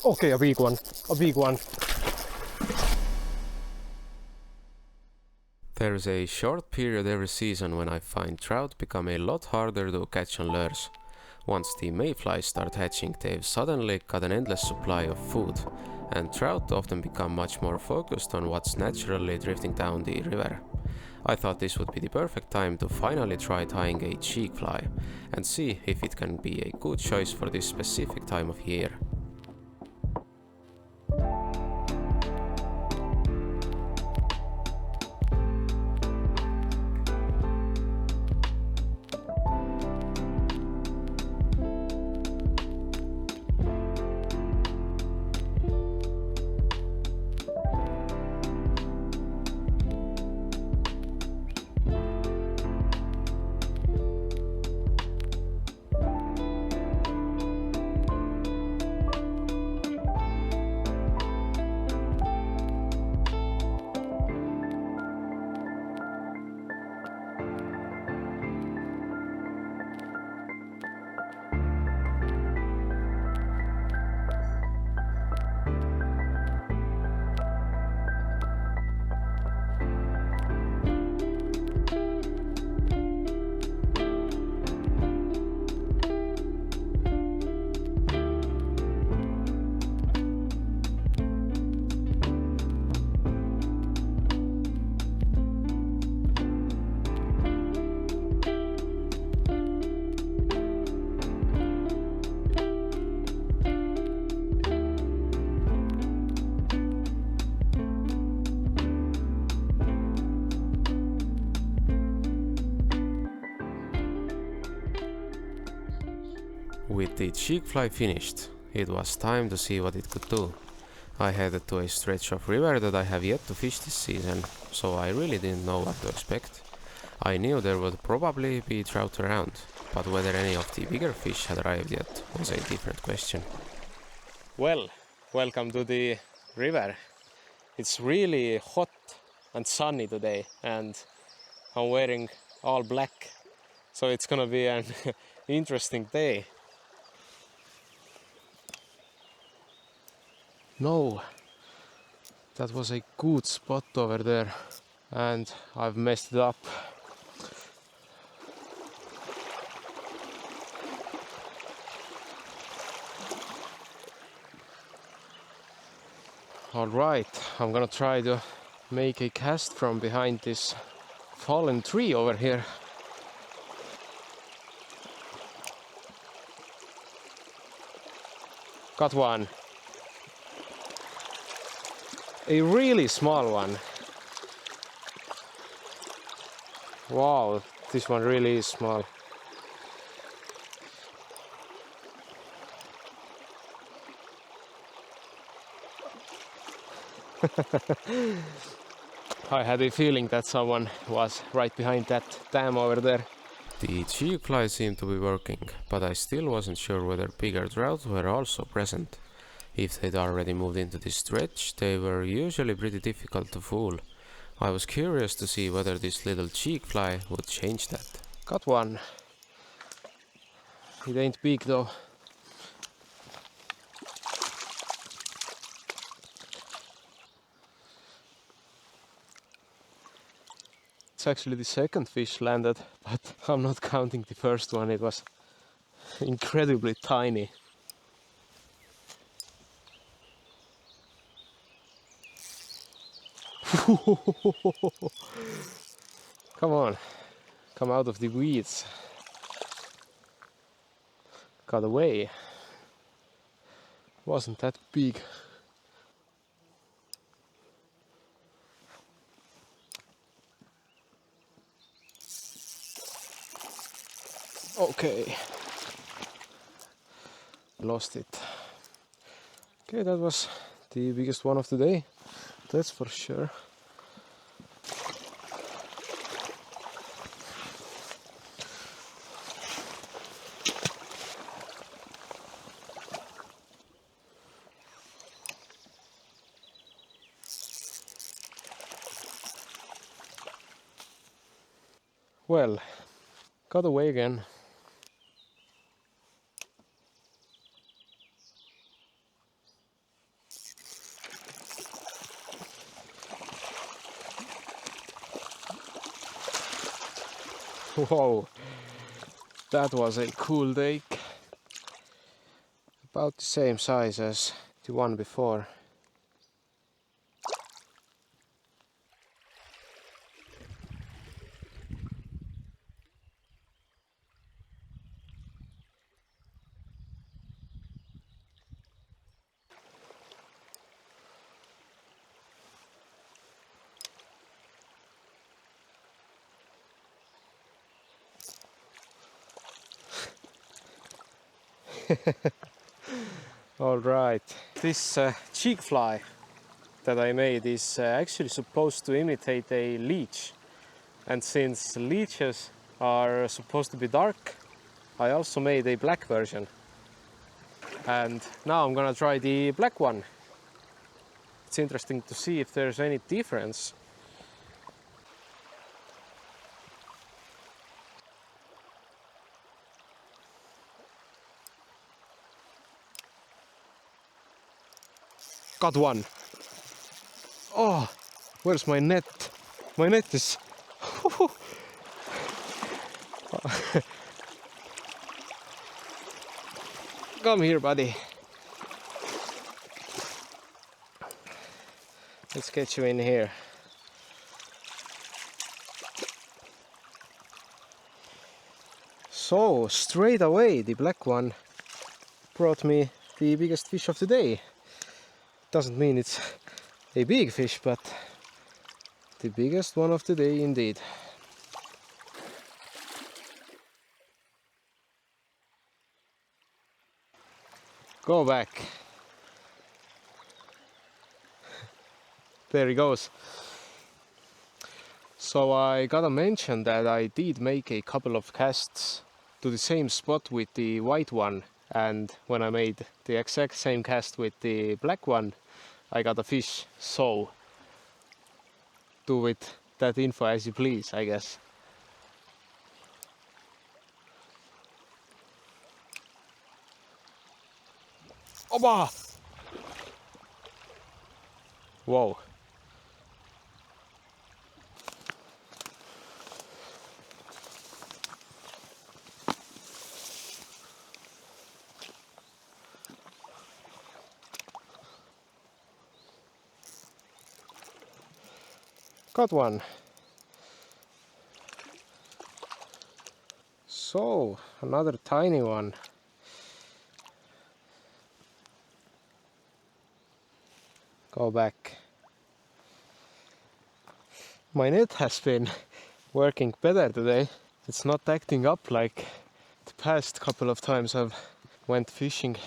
Okay, a big one. A big one. There's a short period every season when I find trout become a lot harder to catch on lures. Once the mayflies start hatching, they've suddenly got an endless supply of food, and trout often become much more focused on what's naturally drifting down the river. I thought this would be the perfect time to finally try tying a jig fly and see if it can be a good choice for this specific time of year. With the jig fly finished, it was time to see what it could do. I headed to a stretch of river that I have yet to fish this season, so I really didn't know what to expect. I knew there would probably be trout around, but whether any of the bigger fish had arrived yet was a different question. Well, welcome to the river. It's really hot and sunny today, and I'm wearing all black, so it's gonna be an interesting day. No, that was a good spot over there, and I've messed it up. Alright, I'm gonna try to make a cast from behind this fallen tree over here. Got one. A really small one. Wow, this one really is small. I had a feeling that someone was right behind that dam over there. The jig fly seemed to be working, but I still wasn't sure whether bigger trout were also present. If they'd already moved into this stretch, they were usually pretty difficult to fool. I was curious to see whether this little jig fly would change that. Got one. It ain't big though. It's actually the second fish landed, but I'm not counting the first one. It was incredibly tiny. Come on, come out of the weeds. Got away. Wasn't that big. Okay. Lost it. Okay, that was the biggest one of the day. That's for sure. Well, got away again. Whoa, that was a cool take. About the same size as the one before. All right, this Jig Fly that I made is actually supposed to imitate a leech, and since leeches are supposed to be dark, I also made a black version, and now I'm gonna try the black one. It's interesting to see if there's any difference. Got one. Oh, where's my net? My net is... Come here, buddy. Let's get you in here. So, straight away, the black one brought me the biggest fish of the day. Doesn't mean it's a big fish, but the biggest one of the day indeed. Go back. There he goes. So I gotta mention that I did make a couple of casts to the same spot with the white one, and when I made the exact same cast with the black one, I got a fish. So do with that info as you please, I guess. Oba! Whoa. Got one. So, another tiny one. Go back. My net has been working better today. It's not acting up like the past couple of times I've went fishing.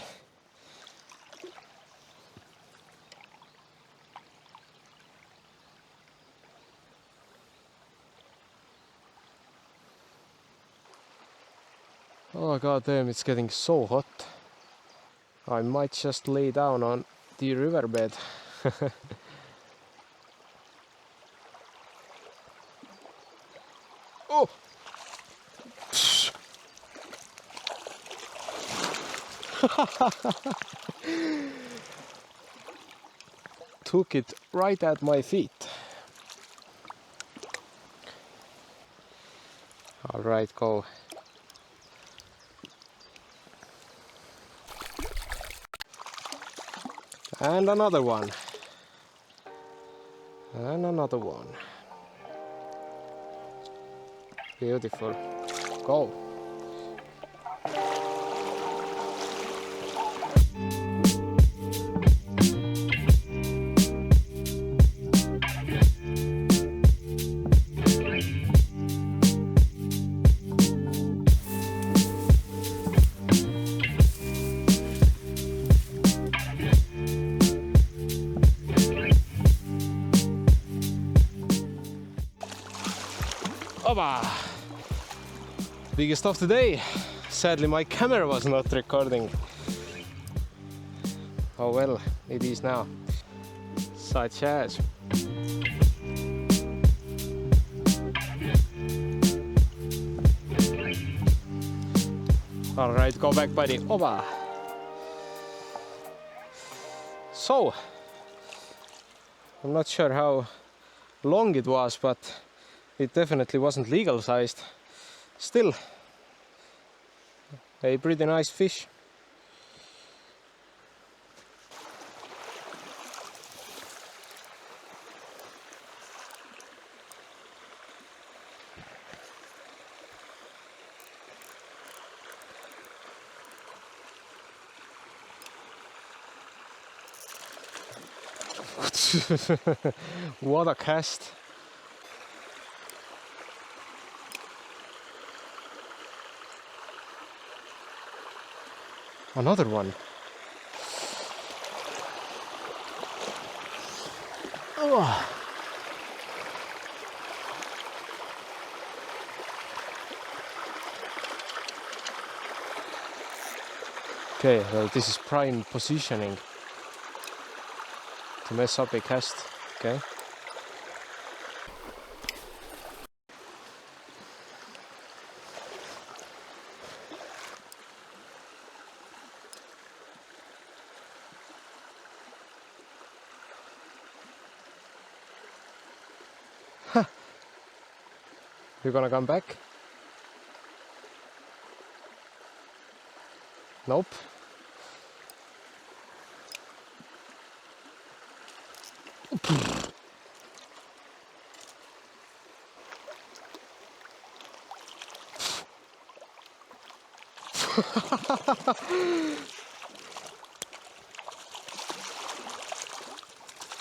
Oh god damn, it's getting so hot. I might just lay down on the riverbed. Oh! Took it right at my feet. All right, go. And another one. And another one. Beautiful. Go. Oba! Biggest of the day. Sadly, my camera was not recording. Oh well, it is now. Such as. All right, go back, buddy. Oba! So, I'm not sure how long it was, but it definitely wasn't legal sized. Still a pretty nice fish. What a cast. Another one. Oh. Okay, well, this is prime positioning to mess up a cast. Okay. You gonna come back? Nope.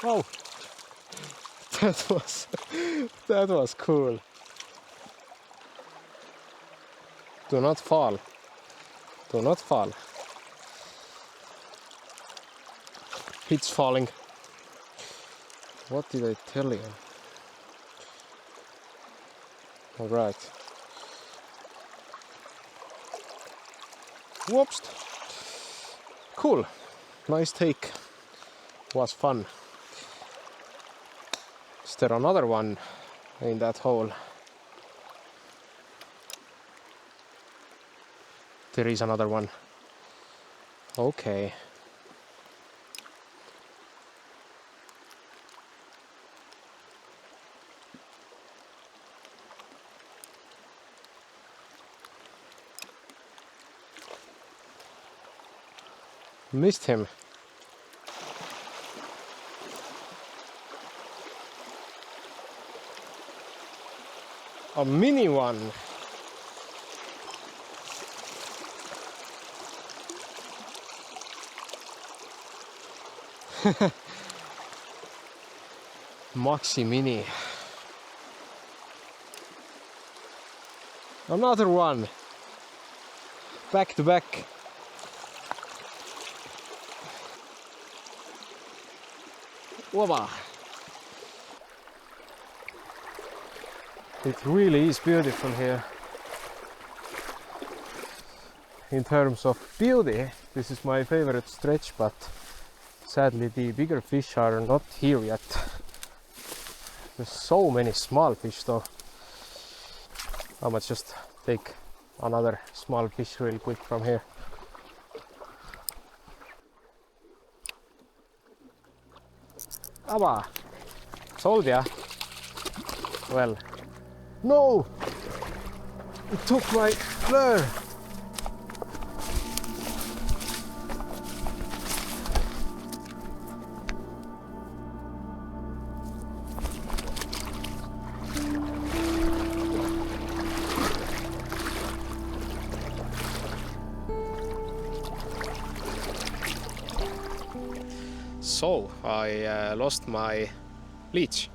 Oh, that was cool. Do not fall. Do not fall. It's falling. What did I tell you? All right. Whoops. Cool. Nice take. Was fun. Is there another one in that hole? There is another one. Okay. Missed him. A mini one. Maxi mini. Another one. Back to back. Whoa. It really is beautiful here. In terms of beauty, this is my favorite stretch, but sadly the bigger fish are not here yet. There's so many small fish though. I might just take another small fish real quick from here. Aba! Told ya! Well, no! It took my lure! So, I lost my leech.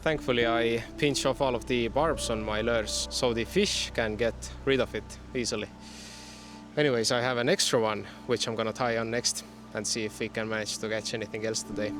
Thankfully, I pinch off all of the barbs on my lures so the fish can get rid of it easily. Anyways, I have an extra one which I'm gonna tie on next and see if we can manage to catch anything else today.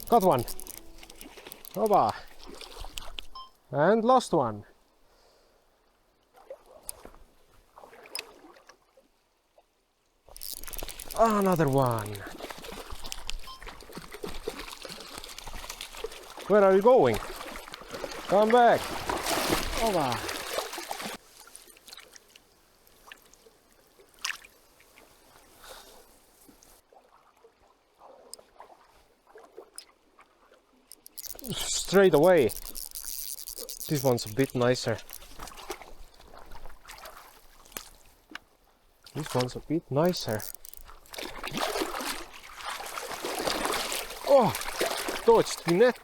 Got one. Oba. And lost one. Another one. Where are you going? Come back. Over. Straight away. This one's a bit nicer. This one's a bit nicer. Oh, dodged the net.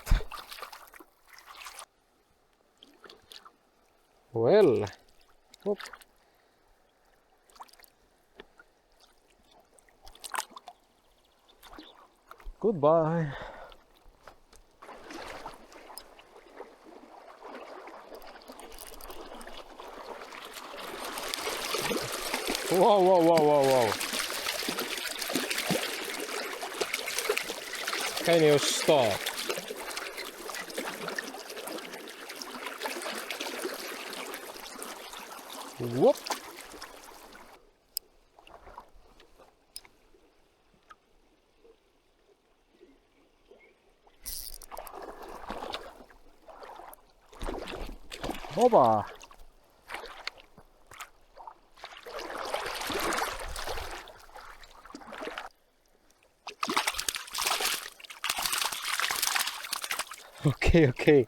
Well, whoop. Goodbye. Whoa, whoa, whoa, whoa, whoa. Can you stop? Whoop. Hoba. Okay,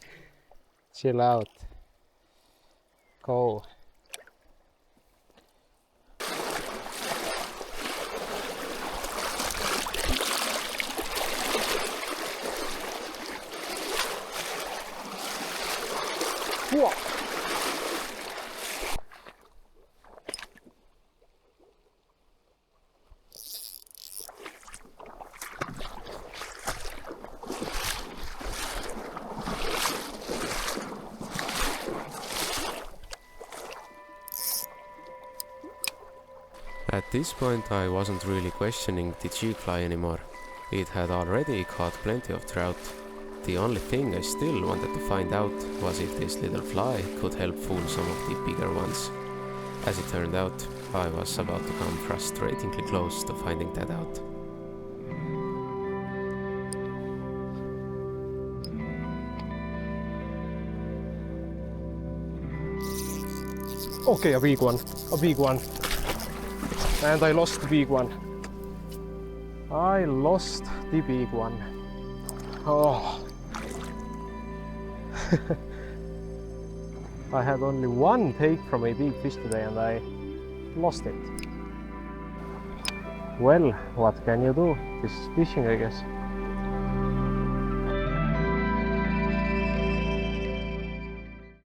chill out. Go. Whoa. At this point I wasn't really questioning the Jig Fly anymore. It had already caught plenty of trout. The only thing I still wanted to find out was if this little fly could help fool some of the bigger ones. As it turned out, I was about to come frustratingly close to finding that out. Okay, a big one. And I lost the big one. I lost the big one. Oh. I had only one take from a big fish today and I lost it. Well, what can you do? This is fishing, I guess.